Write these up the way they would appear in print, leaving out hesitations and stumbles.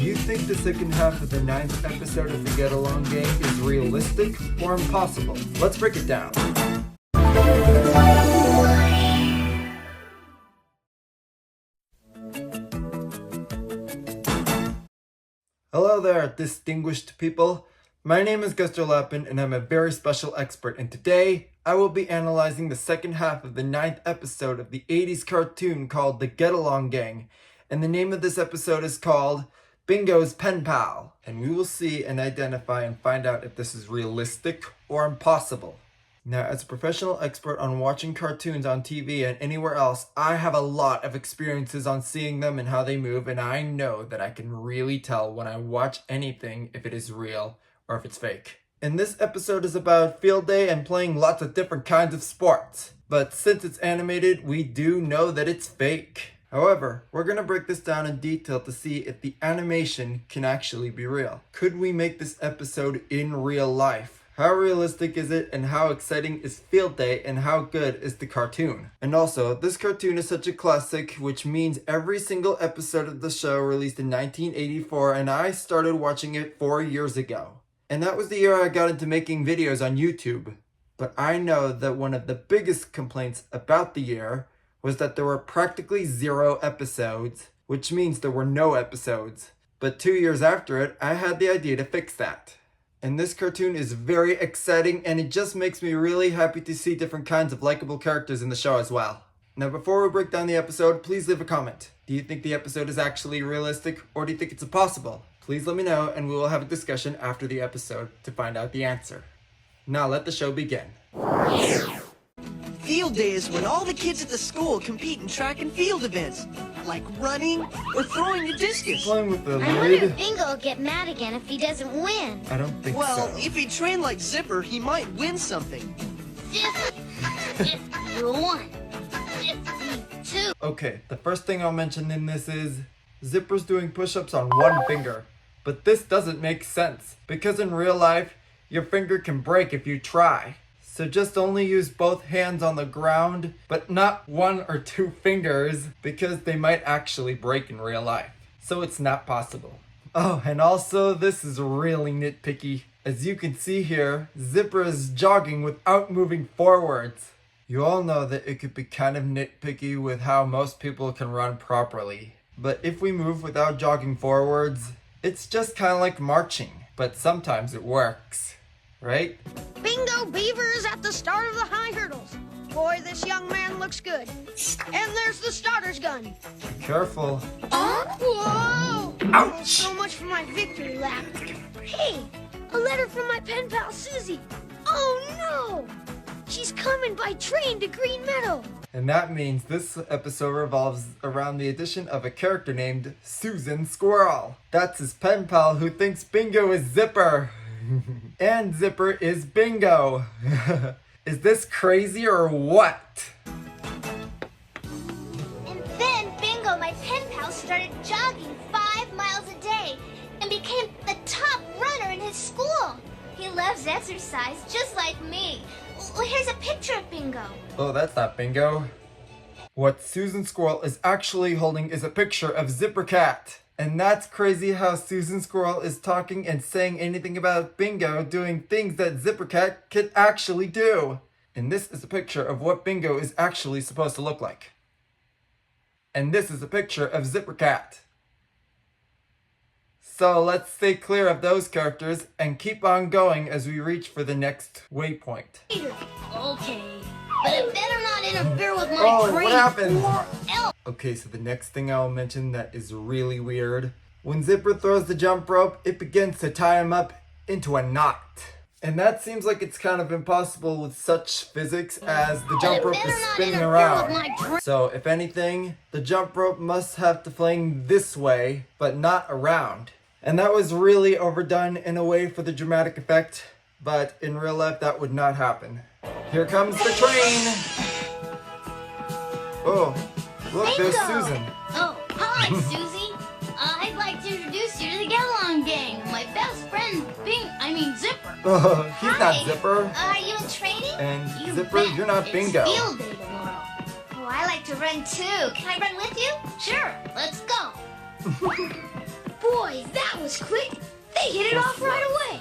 you think the second half of the 9th episode of the Get Along Gang is realistic or impossible? Let's break it down. Hello there, distinguished people. My name is Guster Lappin and I'm a very special expert, and today I will be analyzing the second half of the 9th episode of the 80s cartoon called The Get Along Gang. And the name of this episode is called Bingo's Pen Pal. And we will see and identify and find out if this is realistic or impossible. Now, as a professional expert on watching cartoons on TV and anywhere else, I have a lot of experiences on seeing them and how they move, and I know that I can really tell when I watch anything if it is real or if it's fake. And this episode is about field day and playing lots of different kinds of sports. But since it's animated, we do know that it's fake. However, we're going to break this down in detail to see if the animation can actually be real. Could we make this episode in real life? How realistic is it, and how exciting is field day, and how good is the cartoon? And also, this cartoon is such a classic, which means every single episode of the show released in 1984, and I started watching it 4 years ago. And that was the year I got into making videos on YouTube. But I know that one of the biggest complaints about the year was that there were practically 0 episodes, which means there were no episodes. But 2 years after it, I had the idea to fix that. And this cartoon is very exciting, and it just makes me really happy to see different kinds of likable characters in the show as well. Now, before we break down the episode, please leave a comment. Do you think the episode is actually realistic, or do you think it's impossible? Please let me know, and we will have a discussion after the episode to find out the answer. Now let the show begin. Field day is when all the kids at the school compete in track and field events, like running or throwing a discus. Playing with the I wonder lid? if Bingo will get mad again if he doesn't win. I don't think Well, so. if he trained like Zipper, he might win something. 51, 52. Okay, the first thing I'll mention in this is Zipper's doing push-ups on one finger. But this doesn't make sense, because in real life, your finger can break if you try. So just only use both hands on the ground, but not 1 or 2 fingers, because they might actually break in real life. So it's not possible. Oh, and also this is really nitpicky. As you can see here, Zipper is jogging without moving forwards. You all know that it could be kind of nitpicky with how most people can run properly. But if we move without jogging forwards, it's just kind of like marching. But sometimes it works, right? Bingo Beaver is at the start of the high hurdles. Boy, this young man looks good. And there's the starter's gun. Careful. Whoa! Ouch! So much for my victory lap. Hey, a letter from my pen pal Susie. Oh no! She's coming by train to Green Meadow. And that means this episode revolves around the addition of a character named Susan Squirrel. That's his pen pal who thinks Bingo is Zipper. And Zipper is Bingo. Is this crazy or what? And then Bingo, my pen pal, started jogging 5 miles a day and became the top runner in his school. He loves exercise, just like me. Well, here's a picture of Bingo. Oh, that's not Bingo. What Susan Squirrel is actually holding is a picture of Zipper Cat. And that's crazy how Susan Squirrel is talking and saying anything about Bingo doing things that Zipper Cat can actually do. And this is a picture of what Bingo is actually supposed to look like. And this is a picture of Zipper Cat. So let's stay clear of those characters and keep on going as we reach for the next waypoint. Okay, but it better not interfere with my Oh, train what happened? or else. Okay, so the next thing I'll mention that is really weird. When Zipper throws the jump rope, it begins to tie him up into a knot. And that seems like it's kind of impossible with such physics as the jump rope is spinning around. So if anything, the jump rope must have to fling this way, but not around. And that was really overdone in a way for the dramatic effect, but in real life that would not happen. Here comes the train! Oh, look, there's Bingo! Susan. Oh, hi, Susie. I'd like to introduce you to the Get Along Gang. My best friend, Zipper. Oh, he's Hi. not Zipper. Are you in training? And You Zipper, bet. you're not Bingo. It's field day tomorrow. Oh, I like to run too. Can I run with you? Sure, let's go. Boy, that was quick. They hit it off right away.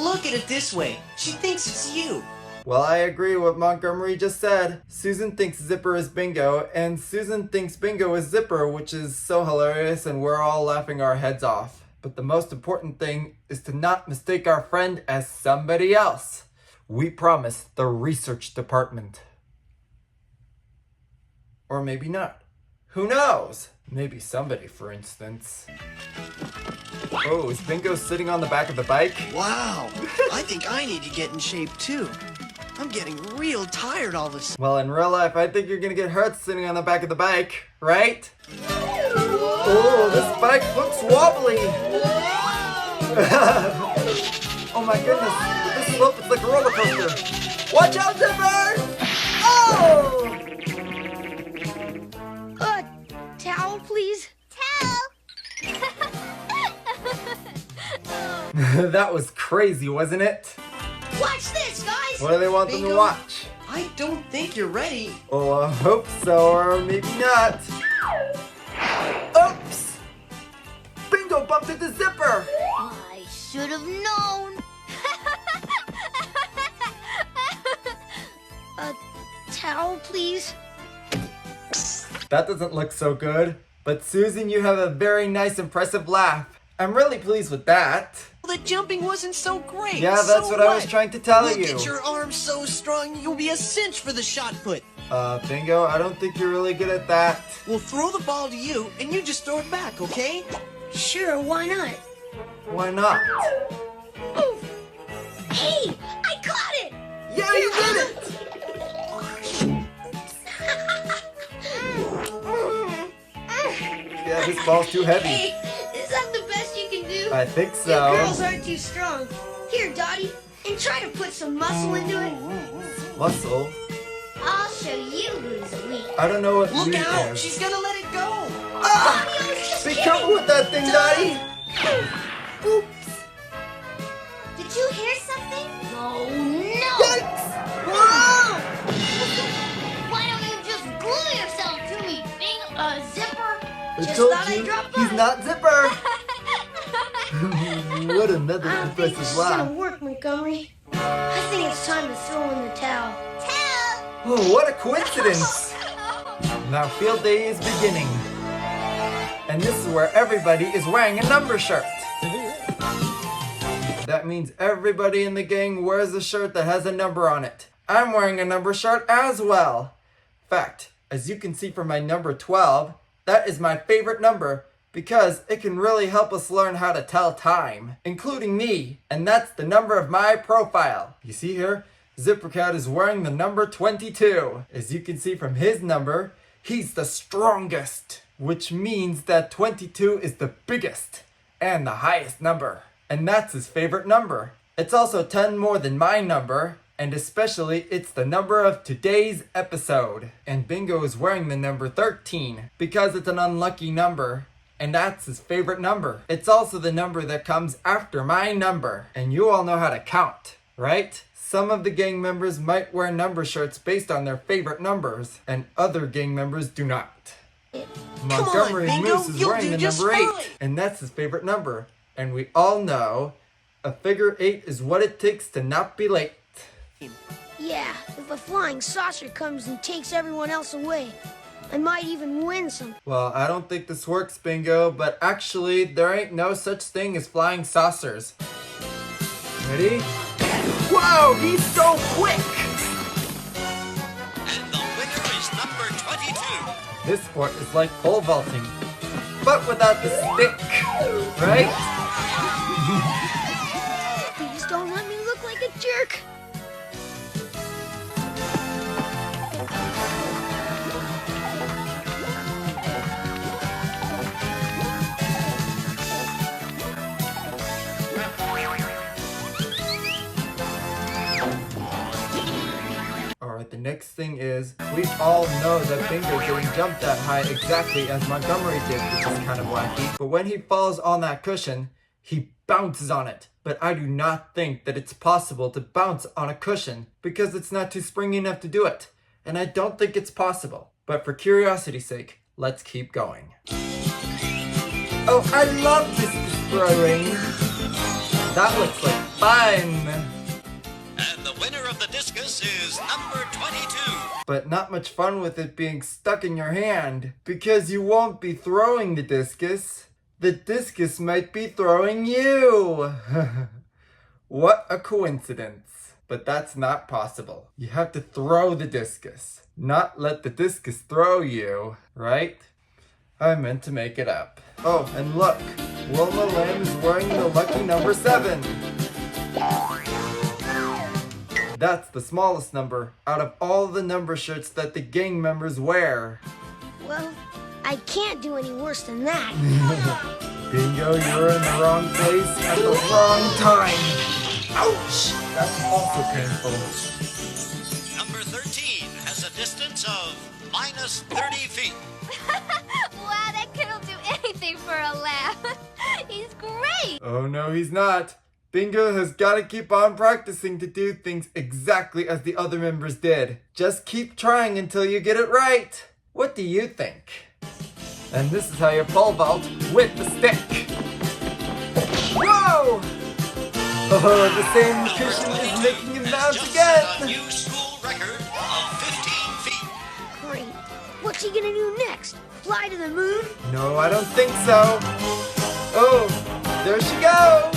Look at it this way. She thinks it's you. Well, I agree with what Montgomery just said. Susan thinks Zipper is Bingo, and Susan thinks Bingo is Zipper, which is so hilarious, and we're all laughing our heads off. But the most important thing is to not mistake our friend as somebody else. We promise the research department. Or maybe not. Who knows? Maybe somebody, for instance. Oh, is Bingo sitting on the back of the bike? Wow. I think I need to get in shape too. I'm getting real tired all of a sudden. Well, in real life, I think you're gonna get hurt sitting on the back of the bike, right? Oh, this bike looks wobbly. Oh my goodness, this slope is like a roller coaster. Watch out, Zipper! Oh! Towel, please. Towel! That was crazy, wasn't it? Watch this, guys. What do they want them to Bingo? watch? I don't think you're ready. Oh, I hope so, or maybe not. Oops! Bingo bumped into Zipper! I should have known. Towel, please. That doesn't look so good. But Susan, you have a very nice, impressive laugh. I'm really pleased with that. The jumping wasn't so great. Yeah, that's So what I was trying to tell Look you. at your arms so strong, you'll be a cinch for the shot put. Bingo, I don't think you're really good at that. We'll throw the ball to you, and you just throw it back, okay? Sure, why not? Why not? Oof. Hey, I caught it. Yeah, you did it! Yeah, this ball's too heavy. Hey, is that the best you can do? I think You girls so. aren't too strong. Here, Dottie, and try to put some muscle into it. Muscle? I'll show you who's weak. I don't know what Look weak out! is. She's gonna let it go! Ah! I was just Be kidding. careful with that thing, Dottie! Oops! Did you hear something? Oh, no. Yikes! Ah! Why don't you just glue yourself to me, Zipper? I Just told thought I'd you, drop he's by. not Zipper! What another I don't think impressive this is gonna laugh. work, Montgomery. I think it's time to throw in the towel. Towel! Oh, what a coincidence! Now field day is beginning. And this is where everybody is wearing a number shirt. That means everybody in the gang wears a shirt that has a number on it. I'm wearing a number shirt as well. Fact, as you can see from my number 12, that is my favorite number because it can really help us learn how to tell time, including me, and that's the number of my profile. You see here, Zippercat is wearing the number 22. As you can see from his number, he's the strongest, which means that 22 is the biggest and the highest number. And that's his favorite number. It's also 10 more than my number, and especially it's the number of today's episode. And Bingo is wearing the number 13 because it's an unlucky number, and that's his favorite number. It's also the number that comes after my number. And you all know how to count, right? Some of the gang members might wear number shirts based on their favorite numbers, and other gang members do not. Montgomery Bingo, Moose is you'll wearing do the just number 8, fine. and that's his favorite number. And we all know a figure 8 is what it takes to not be late. Yeah, if a flying saucer comes and takes everyone else away, I might even win some. Well, I don't think this works, Bingo, but actually, there ain't no such thing as flying saucers. Ready? Whoa, he's so quick! And the winner is number 22. This sport is like pole vaulting, but without the stick, right? Please don't let me look like a jerk. Alright, the next thing is, we all know that Bingo didn't jump that high exactly as Montgomery did, which is kind of wacky. But when he falls on that cushion, he bounces on it. But I do not think that it's possible to bounce on a cushion because it's not too springy enough to do it. And I don't think it's possible. But for curiosity's sake, let's keep going. Oh, I love discus throwing. That looks like fun. And the winner of the discus is number 22. But not much fun with it being stuck in your hand, because you won't be throwing the discus. The discus might be throwing you. What a coincidence. But that's not possible. You have to throw the discus, not let the discus throw you, right? I meant to make it up. Oh, and look, Wilma Lamb is wearing the lucky number 7. That's the smallest number out of all the number shirts that the gang members wear. Well, I can't do any worse than that. Bingo, you're in the wrong place at the wrong time. Ouch! That's also painful. Number 13 has a distance of minus 30 feet. Wow, that kid'll do anything for a laugh. He's great. Oh no, he's not. Bingo has got to keep on practicing to do things exactly as the other members did. Just keep trying until you get it right. What do you think? And this is how you pole vault with the stick. Whoa! Oh, the same cushion is making him bounce Just set a again. new school record of 15 feet. Great. What's he gonna do next? Fly to the moon? No, I don't think so. Oh, there she goes.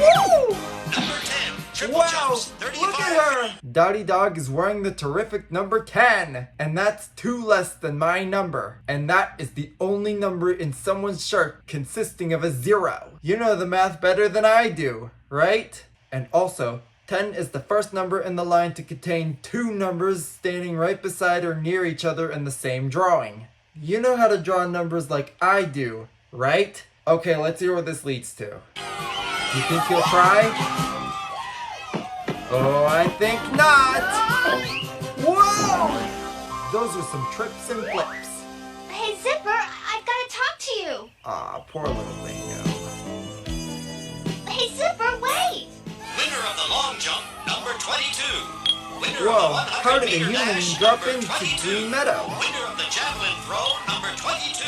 Woo! Number 10, triple Wow, jumps, 35 look at her! Dottie Dog is wearing the terrific number 10, and that's 2 less than my number. And that is the only number in someone's shirt consisting of a 0. You know the math better than I do, right? And also, 10 is the first number in the line to contain 2 numbers standing right beside or near each other in the same drawing. You know how to draw numbers like I do, right? Okay, let's hear what this leads to. You think you'll try? Oh, I think not! Whoa! Those are some trips and flips. Hey, Zipper, I've got to talk to you. Aw, poor little Bingo. Hey, Zipper, wait. Winner of the long jump, number 22. Winner Whoa, of the how 100 did a meter human dash, drop number into 22. Green Meadow? Winner of the javelin throw, number 22.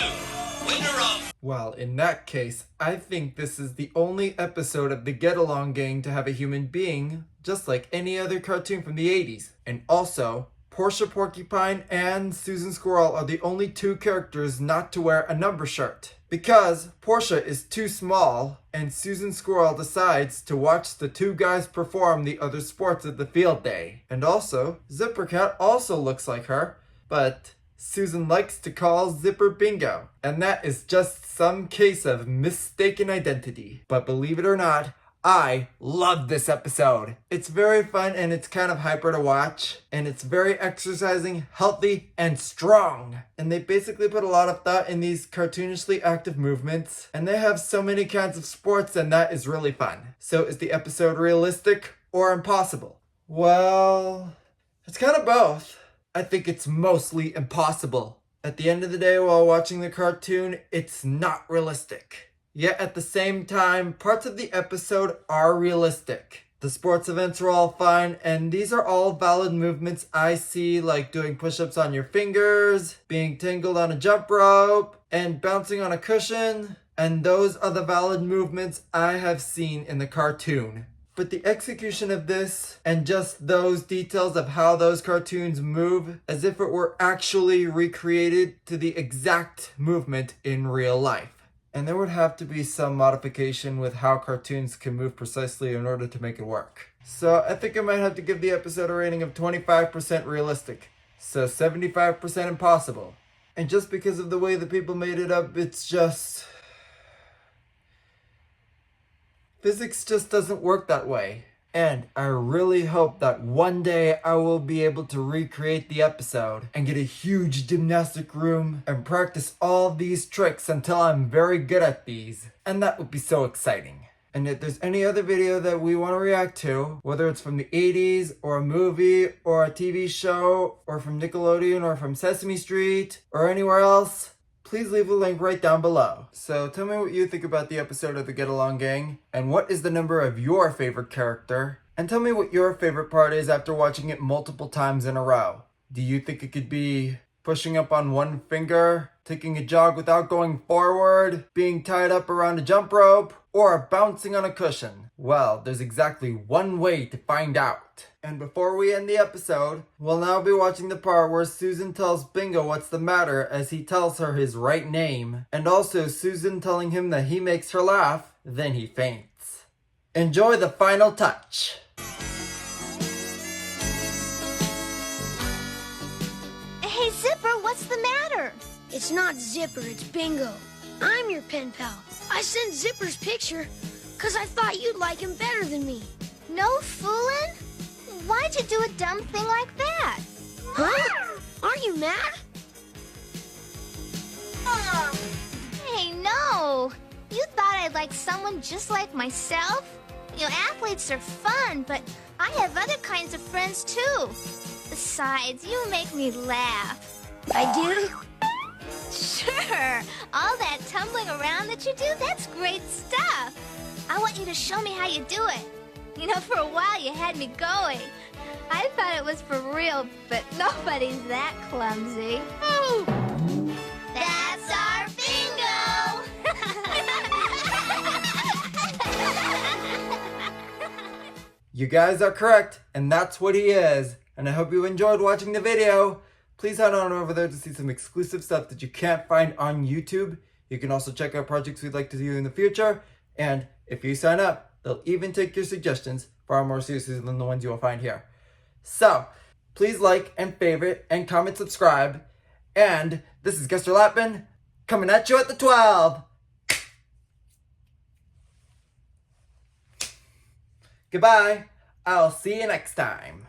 Winner of... Well, in that case, I think this is the only episode of the Get Along Gang to have a human being, just like any other cartoon from the 80s. And also, Portia Porcupine and Susan Squirrel are the only 2 characters not to wear a number shirt. Because Portia is too small, and Susan Squirrel decides to watch the 2 guys perform the other sports at the field day. And also, Zipper Cat also looks like her, but Susan likes to call Zipper Bingo, and that is just some case of mistaken identity. But believe it or not, I love this episode. It's very fun and it's kind of hyper to watch, and it's very exercising, healthy, and strong. And they basically put a lot of thought in these cartoonishly active movements, and they have so many kinds of sports, and that is really fun. So is the episode realistic or impossible? Well, it's kind of both. I think it's mostly impossible. At the end of the day, while watching the cartoon, it's not realistic. Yet at the same time, parts of the episode are realistic. The sports events are all fine, and these are all valid movements I see, like doing push-ups on your fingers, being tangled on a jump rope, and bouncing on a cushion. And those are the valid movements I have seen in the cartoon. But the execution of this, and just those details of how those cartoons move, as if it were actually recreated to the exact movement in real life. And there would have to be some modification with how cartoons can move precisely in order to make it work. So I think I might have to give the episode a rating of 25% realistic. So 75% impossible. And just because of the way the people made it up, it's just... physics just doesn't work that way. And I really hope that one day I will be able to recreate the episode and get a huge gymnastic room and practice all these tricks until I'm very good at these. And that would be so exciting. And if there's any other video that we want to react to, whether it's from the 80s or a movie or a TV show or from Nickelodeon or from Sesame Street or anywhere else, please leave a link right down below. So tell me what you think about the episode of the Get Along Gang, and what is the number of your favorite character, and tell me what your favorite part is after watching it multiple times in a row. Do you think it could be pushing up on one finger, taking a jog without going forward, being tied up around a jump rope, or bouncing on a cushion? Well, there's exactly one way to find out. And before we end the episode, we'll now be watching the part where Susan tells Bingo what's the matter as he tells her his right name, and also Susan telling him that he makes her laugh, then he faints. Enjoy the final touch. Hey, Zipper, what's the matter? It's not Zipper, it's Bingo. I'm your pen pal. I sent Zipper's picture because I thought you'd like him better than me. No fooling? Why'd you do a dumb thing like that? Huh? Aren't you mad? Hey, no. You thought I'd like someone just like myself? You know, athletes are fun, but I have other kinds of friends too. Besides, you make me laugh. I do? Sure. All that tumbling around that you do, that's great stuff. I want you to show me how you do it. You know, for a while you had me going. I thought it was for real, but nobody's that clumsy. That's our bingo! You guys are correct, and that's what he is. And I hope you enjoyed watching the video. Please head on over there to see some exclusive stuff that you can't find on YouTube. You can also check out projects we'd like to do in the future. And if you sign up, they'll even take your suggestions far more seriously than the ones you will find here. So, please like and favorite and comment, subscribe. And this is Guster Lapin coming at you at the 12. Goodbye. I'll see you next time.